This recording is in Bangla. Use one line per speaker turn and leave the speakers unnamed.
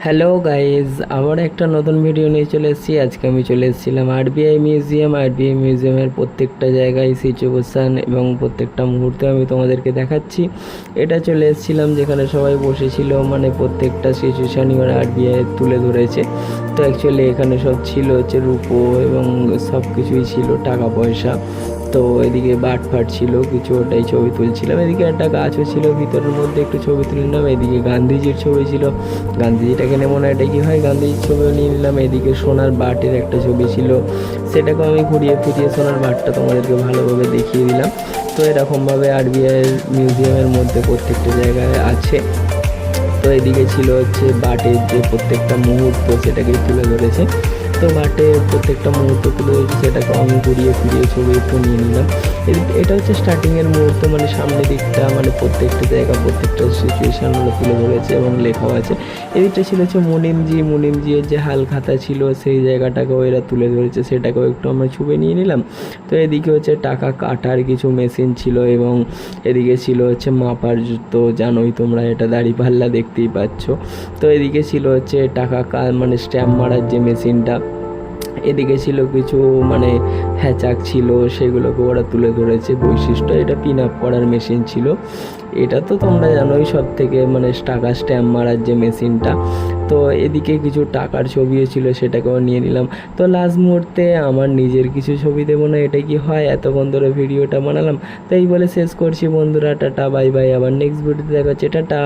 হ্যালো গাইজ, আবার একটা নতুন ভিডিও নিয়ে চলে এসেছি। আজকে আমি চলে এসেছিলাম আরবিআই মিউজিয়াম। আরবিআই মিউজিয়ামের প্রত্যেকটা জায়গায় সিচুয়েশান এবং প্রত্যেকটা মুহূর্তে আমি তোমাদেরকে দেখাচ্ছি। এটা চলে এসেছিলাম যেখানে সবাই বসেছিল, মানে প্রত্যেকটা সিচুয়েশানই ওরা আরবিআই তুলে ধরেছে। তো অ্যাকচুয়ালি এখানে সব ছিল হচ্ছে রূপো এবং সব কিছুই ছিল, টাকা পয়সা। তো এদিকে বাট ফাট ছিল কিছু, ওটাই ছবি তুলছিলাম। এদিকে একটা গাছও ছিল, ভিতরের মধ্যে একটু ছবি তুলে নিলাম। এদিকে গান্ধীজির ছবি ছিল, গান্ধীজিটাকে মনে হয় এটা কি হয়, গান্ধীজির ছবিও নিয়ে নিলাম। এদিকে সোনার বাটের একটা ছবি ছিল, সেটাকেও আমি ঘুরিয়ে ফিরিয়ে সোনার বাটটা তোমাদেরকে ভালোভাবে দেখিয়ে দিলাম। তো এরকমভাবে আরবিআই মিউজিয়ামের মধ্যে প্রত্যেকটা জায়গায় আছে। তো এদিকে ছিল হচ্ছে বাটের যে প্রত্যেকটা মুহূর্ত সেটাকেই তুলে ধরেছে। তো বাটের প্রত্যেকটা মুহূর্ত তুলে ধরেছে, সেটাকে আমি ঘুরিয়ে ফিরিয়ে ছবি একটু নিয়ে নিলাম। এটা হচ্ছে স্টার্টিংয়ের মুহূর্ত, মানে সামনের দিকটা, মানে প্রত্যেকটা জায়গা প্রত্যেকটা সিচুয়েশান ওরা তুলে ধরেছে এবং লেখাও আছে। এদিকটা ছিল হচ্ছে মুনিমজির যে হালখাতা ছিল সেই জায়গাটাকেও এরা তুলে ধরেছে, সেটাকেও একটু আমরা ছবি নিয়ে নিলাম। তো এদিকে হচ্ছে টাকা কাটার কিছু মেশিন ছিল এবং এদিকে ছিল হচ্ছে মাপার, তো জানোই তোমরা এটা দাঁড়িপাল্লা দেখতেই পাচ্ছ। তো এদিকে ছিল হচ্ছে টাকা মানে স্ট্যাম্প মারার যে মেশিনটা। এদিকে ছিল কিছু মানে হ্যাচাক ছিল, সেগুলোকে ওরা তুলে ধরেছে বৈশিষ্ট্য। এটা পিন আপ করার মেশিন ছিল। এটা তো তোমরা জানোই সব থেকে মানে টাকা স্ট্যাম্প মারার যে মেশিনটা। তো এদিকে কিছু টাকার ছবিও ছিল, সেটাকেও নিয়ে নিলাম। তো লাস্ট মুহূর্তে আমার নিজের কিছু ছবি দেবো না, এটা কি হয়, এতক্ষণ ধরে ভিডিওটা বানালাম। তাই বলে শেষ করছি বন্ধুরা, টাটা বাই বাই, আবার নেক্সট ভিডিওতে দেখা হচ্ছে, টাটা।